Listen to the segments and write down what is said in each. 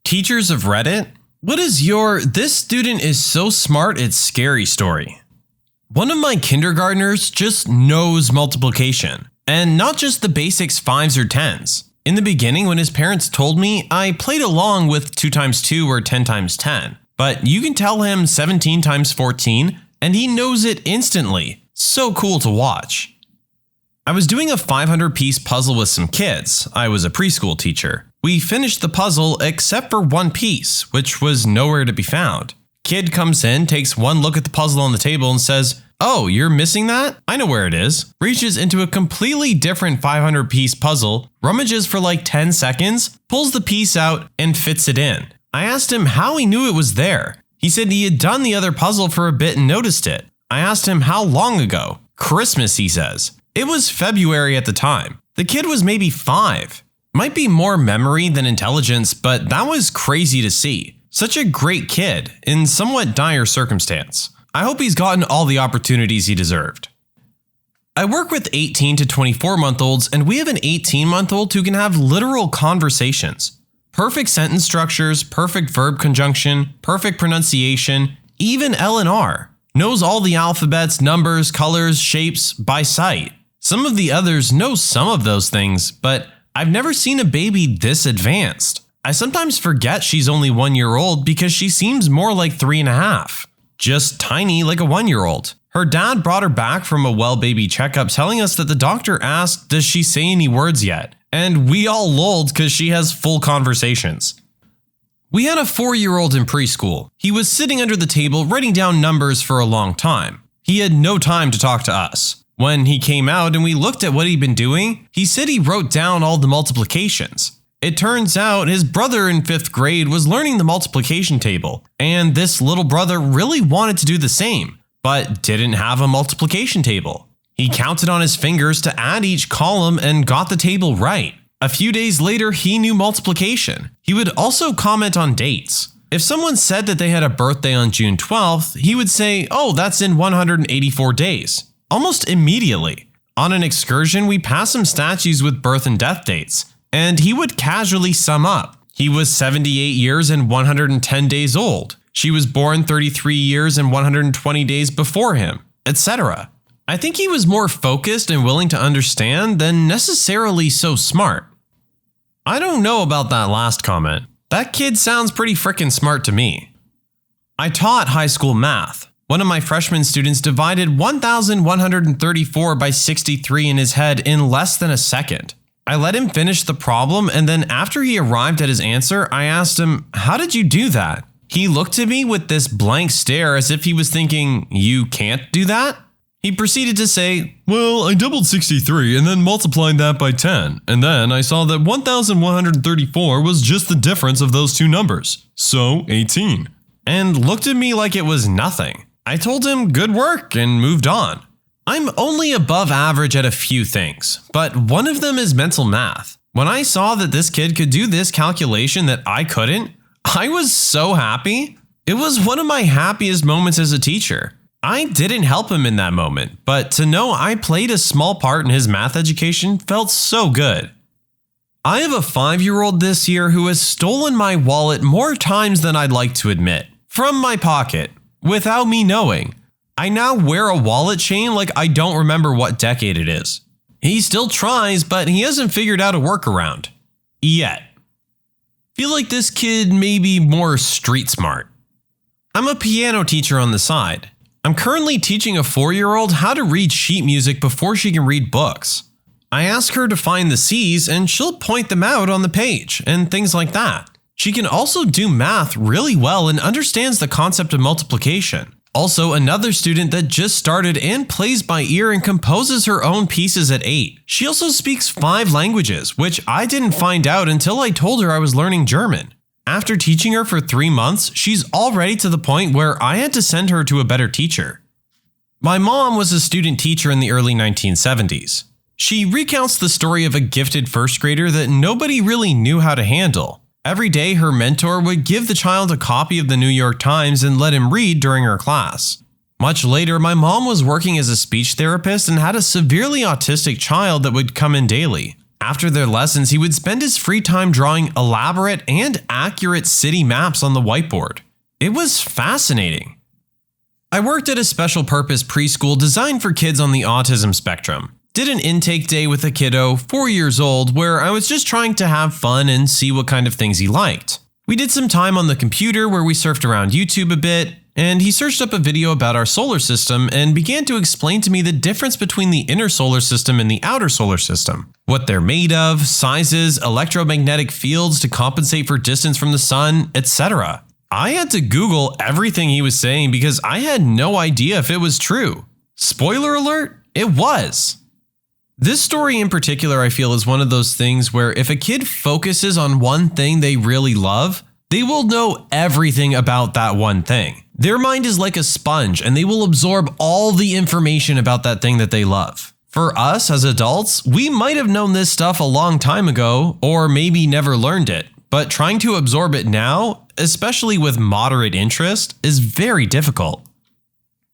Teachers of Reddit, what is your "this student is so smart it's scary" story? One of my kindergartners just knows multiplication, and not just the basics 5s or 10s. In the beginning, when his parents told me, I played along with 2 times 2 or 10 times 10, but you can tell him 17 times 14 and he knows it instantly. So cool to watch. I was doing a 500-piece puzzle with some kids. I was a preschool teacher. We finished the puzzle except for one piece, which was nowhere to be found. Kid comes in, takes one look at the puzzle on the table and says, "Oh, you're missing that? I know where it is." Reaches into a completely different 500-piece puzzle, rummages for like 10 seconds, pulls the piece out, and fits it in. I asked him how he knew it was there. He said he had done the other puzzle for a bit and noticed it. I asked him how long ago. Christmas, he says. It was February at the time. The kid was maybe 5. Might be more memory than intelligence, but that was crazy to see. Such a great kid in somewhat dire circumstance. I hope he's gotten all the opportunities he deserved. I work with 18 to 24-month-olds, and we have an 18-month-old who can have literal conversations. Perfect sentence structures, perfect verb conjunction, perfect pronunciation, even L and R. Knows all the alphabets, numbers, colors, shapes by sight. Some of the others know some of those things, but I've never seen a baby this advanced. I sometimes forget she's only 1 year old because she seems more like 3.5. Just tiny like a 1-year-old. Her dad brought her back from a well baby checkup telling us that the doctor asked, "Does she say any words yet?" And we all lolled because she has full conversations. We had a 4-year-old in preschool. He was sitting under the table writing down numbers for a long time. He had no time to talk to us. When he came out and we looked at what he'd been doing, he said he wrote down all the multiplications. It turns out his brother in 5th grade was learning the multiplication table, and this little brother really wanted to do the same, but didn't have a multiplication table. He counted on his fingers to add each column and got the table right. A few days later, he knew multiplication. He would also comment on dates. If someone said that they had a birthday on June 12th, he would say, "Oh, that's in 184 days." Almost immediately. On an excursion, we passed some statues with birth and death dates, and he would casually sum up. He was 78 years and 110 days old. She was born 33 years and 120 days before him, etc. I think he was more focused and willing to understand than necessarily so smart. I don't know about that last comment. That kid sounds pretty frickin' smart to me. I taught high school math. One of my freshman students divided 1,134 by 63 in his head in less than a second. I let him finish the problem, and then after he arrived at his answer, I asked him, "How did you do that?" He looked at me with this blank stare as if he was thinking, "You can't do that?" He proceeded to say, "Well, I doubled 63 and then multiplied that by 10, and then I saw that 1,134 was just the difference of those two numbers, so 18. And looked at me like it was nothing. I told him good work and moved on. I'm only above average at a few things, but one of them is mental math. When I saw that this kid could do this calculation that I couldn't, I was so happy. It was one of my happiest moments as a teacher. I didn't help him in that moment, but to know I played a small part in his math education felt so good. I have a 5-year-old this year who has stolen my wallet more times than I'd like to admit, from my pocket, without me knowing. I now wear a wallet chain like I don't remember what decade it is. He still tries, but he hasn't figured out a workaround. Yet. Feel like this kid may be more street smart. I'm a piano teacher on the side. I'm currently teaching a 4-year-old how to read sheet music before she can read books. I ask her to find the C's and she'll point them out on the page and things like that. She can also do math really well and understands the concept of multiplication. Also, another student that just started and plays by ear and composes her own pieces at 8. She also speaks 5 languages, which I didn't find out until I told her I was learning German. After teaching her for 3 months, she's already to the point where I had to send her to a better teacher. My mom was a student teacher in the early 1970s. She recounts the story of a gifted first grader that nobody really knew how to handle. Every day, her mentor would give the child a copy of the New York Times and let him read during her class. Much later, my mom was working as a speech therapist and had a severely autistic child that would come in daily. After their lessons, he would spend his free time drawing elaborate and accurate city maps on the whiteboard. It was fascinating. I worked at a special purpose preschool designed for kids on the autism spectrum. Did an intake day with a kiddo, 4 years old, where I was just trying to have fun and see what kind of things he liked. We did some time on the computer where we surfed around YouTube a bit, and he searched up a video about our solar system and began to explain to me the difference between the inner solar system and the outer solar system. What they're made of, sizes, electromagnetic fields to compensate for distance from the sun, etc. I had to Google everything he was saying because I had no idea if it was true. Spoiler alert, it was. This story in particular, I feel, is one of those things where if a kid focuses on one thing they really love, they will know everything about that one thing. Their mind is like a sponge and they will absorb all the information about that thing that they love. For us as adults, we might have known this stuff a long time ago or maybe never learned it, but trying to absorb it now, especially with moderate interest, is very difficult.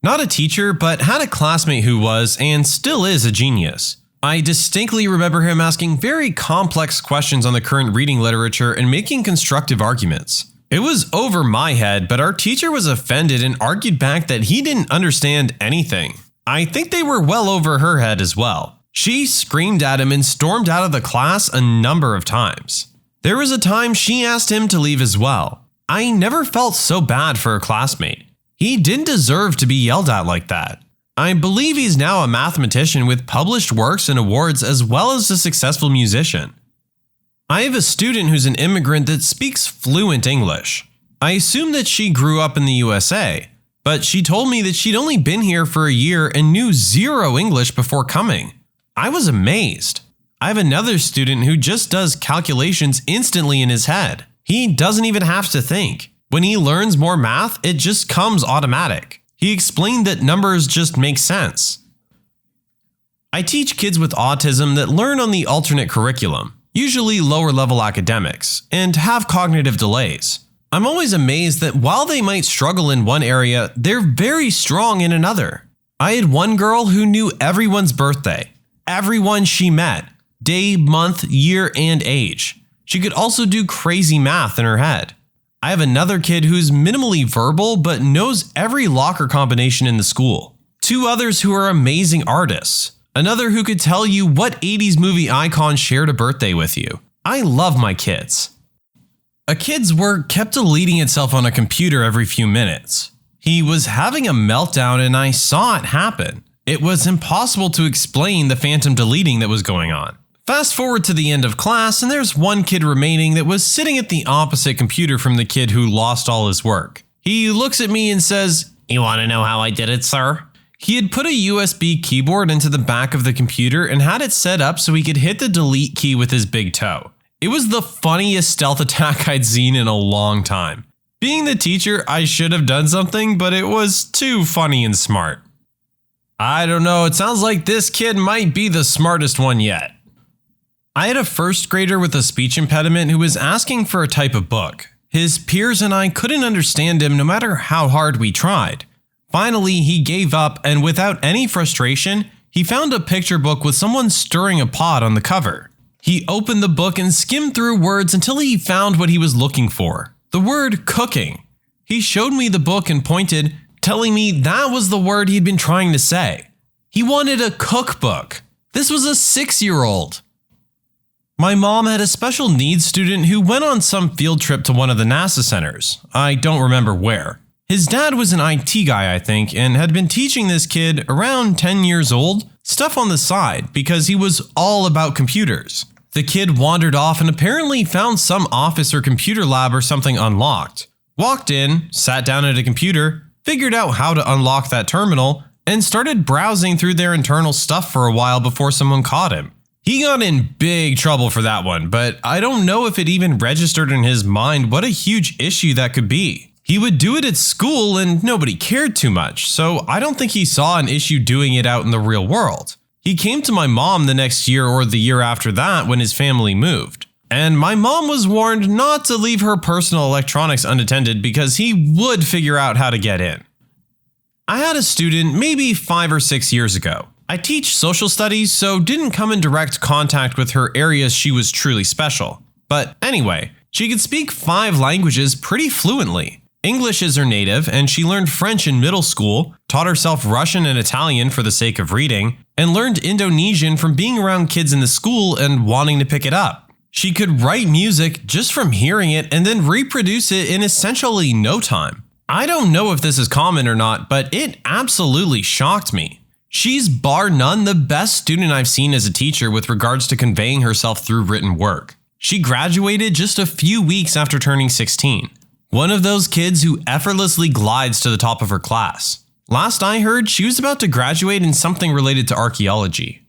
Not a teacher, but had a classmate who was and still is a genius. I distinctly remember him asking very complex questions on the current reading literature and making constructive arguments. It was over my head, but our teacher was offended and argued back that he didn't understand anything. I think they were well over her head as well. She screamed at him and stormed out of the class a number of times. There was a time she asked him to leave as well. I never felt so bad for a classmate. He didn't deserve to be yelled at like that. I believe he's now a mathematician with published works and awards as well as a successful musician. I have a student who's an immigrant that speaks fluent English. I assume that she grew up in the USA, but she told me that she'd only been here for a year and knew zero English before coming. I was amazed. I have another student who just does calculations instantly in his head. He doesn't even have to think. When he learns more math, it just comes automatic. He explained that numbers just make sense. I teach kids with autism that learn on the alternate curriculum, usually lower level academics, and have cognitive delays. I'm always amazed that while they might struggle in one area, they're very strong in another. I had one girl who knew everyone's birthday, everyone she met, day, month, year, and age. She could also do crazy math in her head. I have another kid who's minimally verbal but knows every locker combination in the school. Two others who are amazing artists. Another who could tell you what 80s movie icon shared a birthday with you. I love my kids. A kid's work kept deleting itself on a computer every few minutes. He was having a meltdown and I saw it happen. It was impossible to explain the phantom deleting that was going on. Fast forward to the end of class and there's one kid remaining that was sitting at the opposite computer from the kid who lost all his work. He looks at me and says, "You want to know how I did it, sir?" He had put a USB keyboard into the back of the computer and had it set up so he could hit the delete key with his big toe. It was the funniest stealth attack I'd seen in a long time. Being the teacher, I should have done something, but it was too funny and smart. I don't know, it sounds like this kid might be the smartest one yet. I had a first grader with a speech impediment who was asking for a type of book. His peers and I couldn't understand him no matter how hard we tried. Finally, he gave up and without any frustration, he found a picture book with someone stirring a pot on the cover. He opened the book and skimmed through words until he found what he was looking for. The word cooking. He showed me the book and pointed, telling me that was the word he'd been trying to say. He wanted a cookbook. This was a 6-year-old. My mom had a special needs student who went on some field trip to one of the NASA centers. I don't remember where. His dad was an IT guy, I think, and had been teaching this kid, around 10 years old, stuff on the side because he was all about computers. The kid wandered off and apparently found some office or computer lab or something unlocked. Walked in, sat down at a computer, figured out how to unlock that terminal, and started browsing through their internal stuff for a while before someone caught him. He got in big trouble for that one, but I don't know if it even registered in his mind what a huge issue that could be. He would do it at school and nobody cared too much, so I don't think he saw an issue doing it out in the real world. He came to my mom the next year or the year after that when his family moved. And my mom was warned not to leave her personal electronics unattended because he would figure out how to get in. I had a student maybe 5 or 6 years ago. I teach social studies, so didn't come in direct contact with her areas she was truly special. But anyway, she could speak 5 languages pretty fluently. English is her native, and she learned French in middle school, taught herself Russian and Italian for the sake of reading, and learned Indonesian from being around kids in the school and wanting to pick it up. She could write music just from hearing it and then reproduce it in essentially no time. I don't know if this is common or not, but it absolutely shocked me. She's bar none the best student I've seen as a teacher with regards to conveying herself through written work. She graduated just a few weeks after turning 16. One of those kids who effortlessly glides to the top of her class. Last I heard, she was about to graduate in something related to archaeology.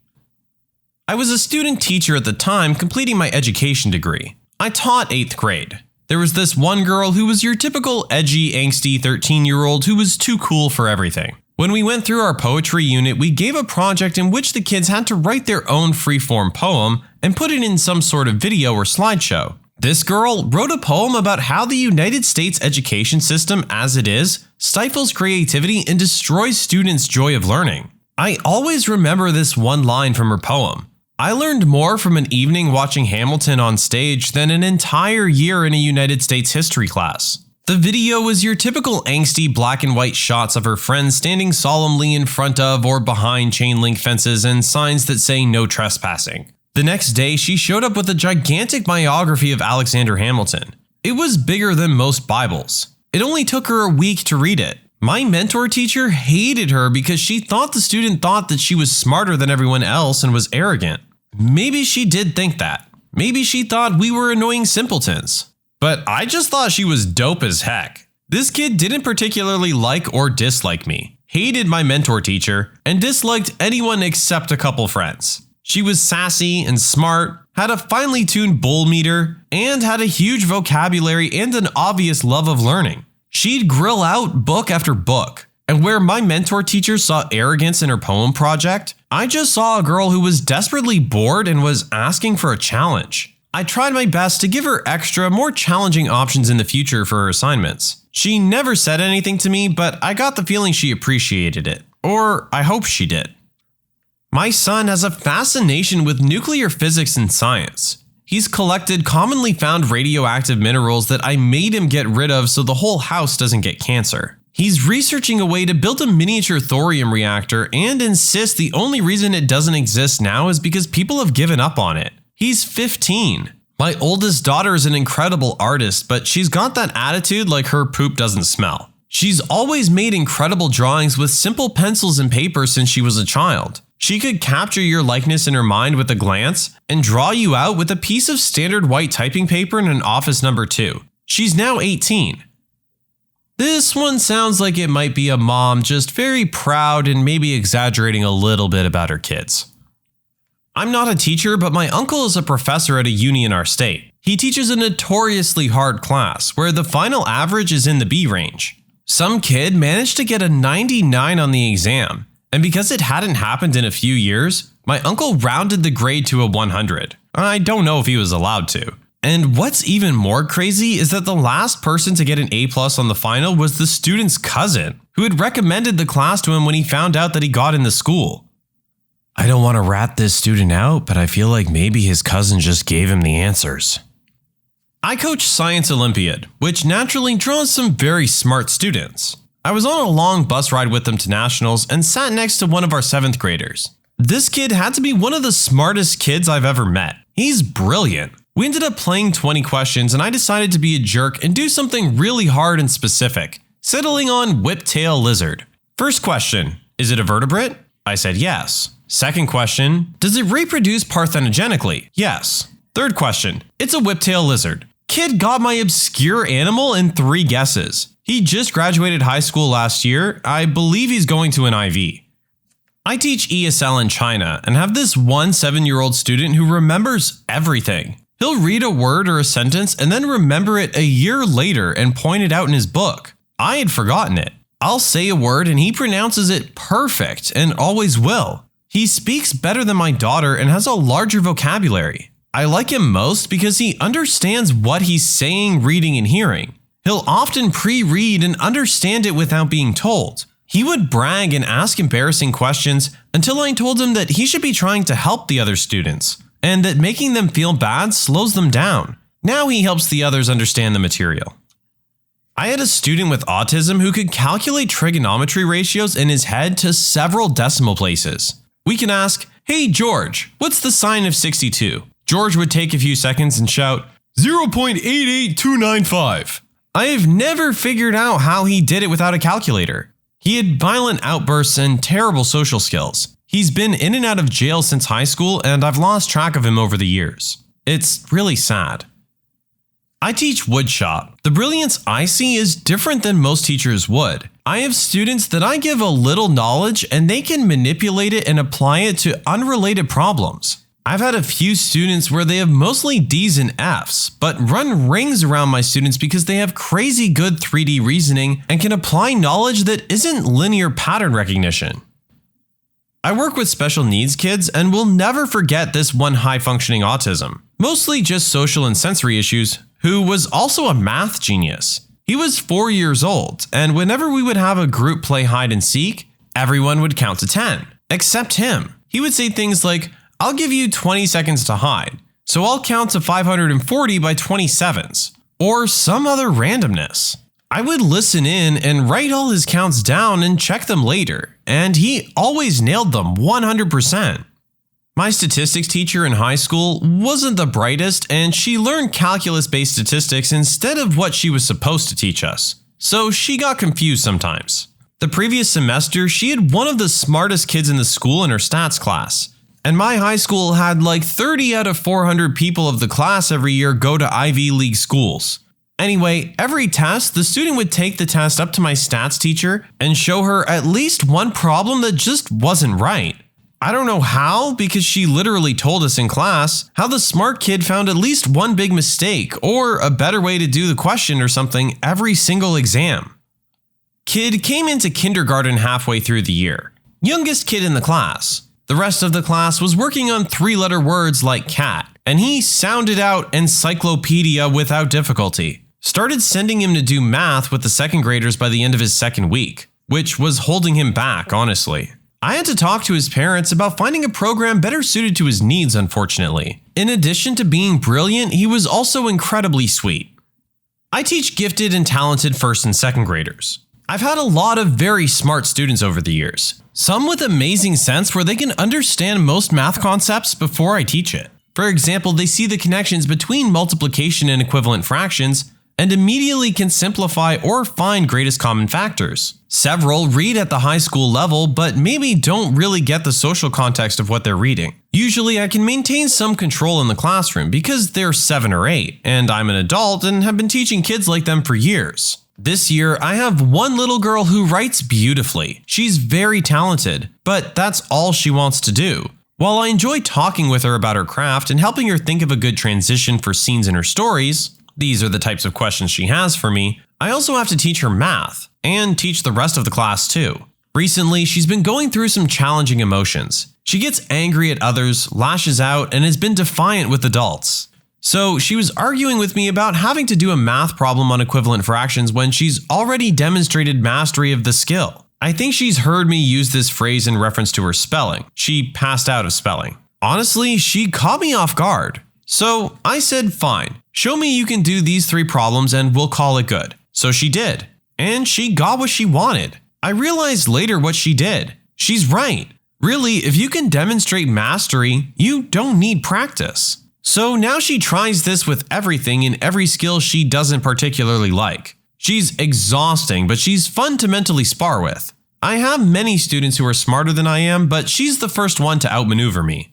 I was a student teacher at the time, completing my education degree. I taught 8th grade. There was this one girl who was your typical edgy, angsty 13-year-old who was too cool for everything. When we went through our poetry unit, we gave a project in which the kids had to write their own free-form poem and put it in some sort of video or slideshow. This girl wrote a poem about how the United States education system as it is stifles creativity and destroys students' joy of learning. I always remember this one line from her poem. I learned more from an evening watching Hamilton on stage than an entire year in a United States history class. The video was your typical angsty black and white shots of her friends standing solemnly in front of or behind chain link fences and signs that say no trespassing. The next day, she showed up with a gigantic biography of Alexander Hamilton. It was bigger than most Bibles. It only took her a week to read it. My mentor teacher hated her because she thought the student thought that she was smarter than everyone else and was arrogant. Maybe she did think that. Maybe she thought we were annoying simpletons. But I just thought she was dope as heck. This kid didn't particularly like or dislike me, hated my mentor teacher, and disliked anyone except a couple friends. She was sassy and smart, had a finely tuned bull meter, and had a huge vocabulary and an obvious love of learning. She'd grill out book after book. And where my mentor teacher saw arrogance in her poem project, I just saw a girl who was desperately bored and was asking for a challenge. I tried my best to give her extra, more challenging options in the future for her assignments. She never said anything to me, but I got the feeling she appreciated it. Or I hope she did. My son has a fascination with nuclear physics and science. He's collected commonly found radioactive minerals that I made him get rid of so the whole house doesn't get cancer. He's researching a way to build a miniature thorium reactor and insists the only reason it doesn't exist now is because people have given up on it. He's 15. My oldest daughter is an incredible artist, but she's got that attitude like her poop doesn't smell. She's always made incredible drawings with simple pencils and paper since she was a child. She could capture your likeness in her mind with a glance and draw you out with a piece of standard white typing paper and an office number 2. She's now 18. This one sounds like it might be a mom just very proud and maybe exaggerating a little bit about her kids. I'm not a teacher, but my uncle is a professor at a uni in our state. He teaches a notoriously hard class where the final average is in the B range. Some kid managed to get a 99 on the exam, and because it hadn't happened in a few years, my uncle rounded the grade to a 100. I don't know if he was allowed to. And what's even more crazy is that the last person to get an A+ on the final was the student's cousin, who had recommended the class to him when he found out that he got in the school. I don't want to rat this student out, but I feel like maybe his cousin just gave him the answers. I coach Science Olympiad, which naturally draws some very smart students. I was on a long bus ride with them to nationals and sat next to one of our 7th graders. This kid had to be one of the smartest kids I've ever met. He's brilliant. We ended up playing 20 questions and I decided to be a jerk and do something really hard and specific, settling on whiptail lizard. First question, is it a vertebrate? I said yes. Second question, does it reproduce parthenogenically? Yes. Third question, it's a whiptail lizard. Kid got my obscure animal in 3 guesses. He just graduated high school last year. I believe he's going to an IV. I teach ESL in China and have this one 7-year-old student who remembers everything. He'll read a word or a sentence and then remember it a year later and point it out in his book. I had forgotten it. I'll say a word and he pronounces it perfect and always will. He speaks better than my daughter and has a larger vocabulary. I like him most because he understands what he's saying, reading, and hearing. He'll often pre-read and understand it without being told. He would brag and ask embarrassing questions until I told him that he should be trying to help the other students, and that making them feel bad slows them down. Now he helps the others understand the material. I had a student with autism who could calculate trigonometry ratios in his head to several decimal places. We can ask, "Hey George, what's the sine of 62? George would take a few seconds and shout, 0.88295. I have never figured out how he did it without a calculator. He had violent outbursts and terrible social skills. He's been in and out of jail since high school, and I've lost track of him over the years. It's really sad. I teach woodshop. The brilliance I see is different than most teachers would. I have students that I give a little knowledge and they can manipulate it and apply it to unrelated problems. I've had a few students where they have mostly D's and F's, but run rings around my students because they have crazy good 3D reasoning and can apply knowledge that isn't linear pattern recognition. I work with special needs kids and will never forget this one high-functioning autism, mostly just social and sensory issues, who was also a math genius. He was 4 years old, and whenever we would have a group play hide and seek, everyone would count to 10, except him. He would say things like, "I'll give you 20 seconds to hide, so I'll count to 540 by 27s, or some other randomness. I would listen in and write all his counts down and check them later, and he always nailed them 100%. My statistics teacher in high school wasn't the brightest, and she learned calculus-based statistics instead of what she was supposed to teach us, so she got confused sometimes. The previous semester, she had one of the smartest kids in the school in her stats class, and my high school had like 30 out of 400 people of the class every year go to Ivy League schools. Anyway, every test, the student would take the test up to my stats teacher and show her at least one problem that just wasn't right. I don't know how, because she literally told us in class how the smart kid found at least one big mistake or a better way to do the question or something every single exam. Kid came into kindergarten halfway through the year. Youngest kid in the class. The rest of the class was working on 3-letter words like cat, and he sounded out encyclopedia without difficulty. Started sending him to do math with the second graders by the end of his second week, which was holding him back, honestly. I had to talk to his parents about finding a program better suited to his needs, unfortunately. In addition to being brilliant, he was also incredibly sweet. I teach gifted and talented first and second graders. I've had a lot of very smart students over the years, some with amazing sense where they can understand most math concepts before I teach it. For example, they see the connections between multiplication and equivalent fractions and immediately can simplify or find greatest common factors. Several read at the high school level, but maybe don't really get the social context of what they're reading. Usually I can maintain some control in the classroom because they're 7 or 8, and I'm an adult and have been teaching kids like them for years. This year, I have one little girl who writes beautifully. She's very talented, but that's all she wants to do. While I enjoy talking with her about her craft and helping her think of a good transition for scenes in her stories, these are the types of questions she has for me, I also have to teach her math, and teach the rest of the class too. Recently, she's been going through some challenging emotions. She gets angry at others, lashes out, and has been defiant with adults. So she was arguing with me about having to do a math problem on equivalent fractions when she's already demonstrated mastery of the skill. I think she's heard me use this phrase in reference to her spelling. She passed out of spelling. Honestly, she caught me off guard. So I said, fine, show me you can do these 3 problems and we'll call it good. So she did. And she got what she wanted. I realized later what she did. She's right. Really, if you can demonstrate mastery, you don't need practice. So now she tries this with everything in every skill she doesn't particularly like. She's exhausting, but she's fun to mentally spar with. I have many students who are smarter than I am, but she's the first one to outmaneuver me.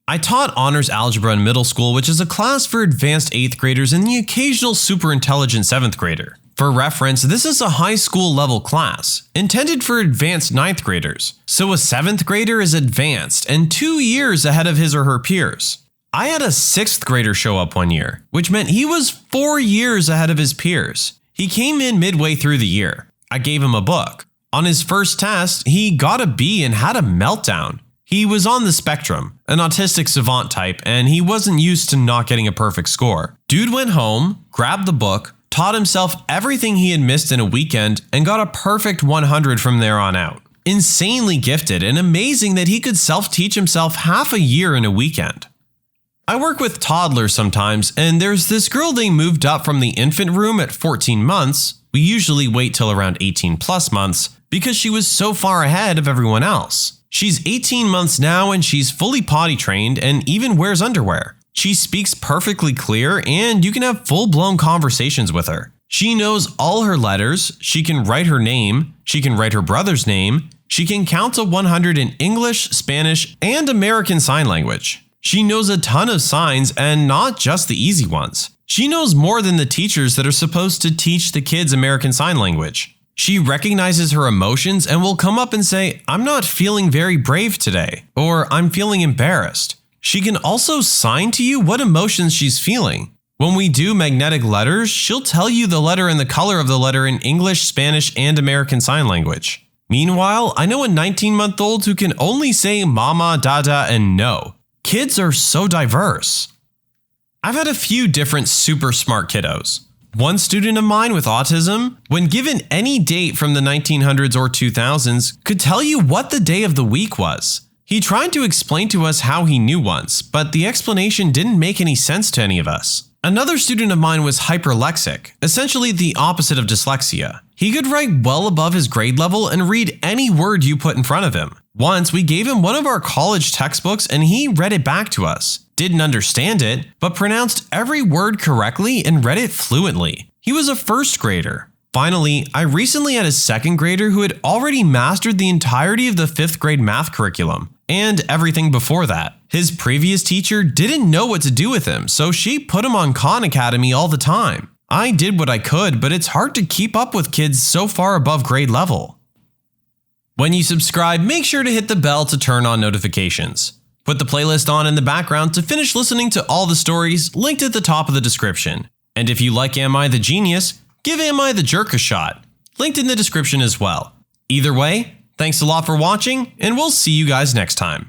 I taught honors algebra in middle school, which is a class for advanced 8th graders and the occasional super intelligent 7th grader. For reference, this is a high school level class, intended for advanced 9th graders, so a 7th grader is advanced and 2 years ahead of his or her peers. I had a 6th grader show up one year, which meant he was 4 years ahead of his peers. He came in midway through the year. I gave him a book. On his first test, he got a B and had a meltdown. He was on the spectrum, an autistic savant type, and he wasn't used to not getting a perfect score. Dude went home, grabbed the book, taught himself everything he had missed in a weekend and got a perfect 100 from there on out. Insanely gifted and amazing that he could self-teach himself half a year in a weekend. I work with toddlers sometimes, and there's this girl they moved up from the infant room at 14 months. We usually wait till around 18 plus months because she was so far ahead of everyone else. She's 18 months now and she's fully potty trained and even wears underwear. She speaks perfectly clear and you can have full-blown conversations with her. She knows all her letters, she can write her name, she can write her brother's name, she can count to 100 in English, Spanish, and American Sign Language. She knows a ton of signs and not just the easy ones. She knows more than the teachers that are supposed to teach the kids American Sign Language. She recognizes her emotions and will come up and say, "I'm not feeling very brave today," or "I'm feeling embarrassed." She can also sign to you what emotions she's feeling. When we do magnetic letters, she'll tell you the letter and the color of the letter in English, Spanish, and American Sign Language. Meanwhile, I know a 19-month-old who can only say mama, dada, and no. Kids are so diverse. I've had a few different super smart kiddos. One student of mine with autism, when given any date from the 1900s or 2000s, could tell you what the day of the week was. He tried to explain to us how he knew once, but the explanation didn't make any sense to any of us. Another student of mine was hyperlexic, essentially the opposite of dyslexia. He could write well above his grade level and read any word you put in front of him. Once we gave him one of our college textbooks and he read it back to us. Didn't understand it, but pronounced every word correctly and read it fluently. He was a first grader. Finally, I recently had a second grader who had already mastered the entirety of the 5th grade math curriculum, and everything before that. His previous teacher didn't know what to do with him, so she put him on Khan Academy all the time. I did what I could, but it's hard to keep up with kids so far above grade level. When you subscribe, make sure to hit the bell to turn on notifications. Put the playlist on in the background to finish listening to all the stories linked at the top of the description. And if you like Am I the Genius, give Am I the Jerk a shot, linked in the description as well. Either way, thanks a lot for watching, and we'll see you guys next time.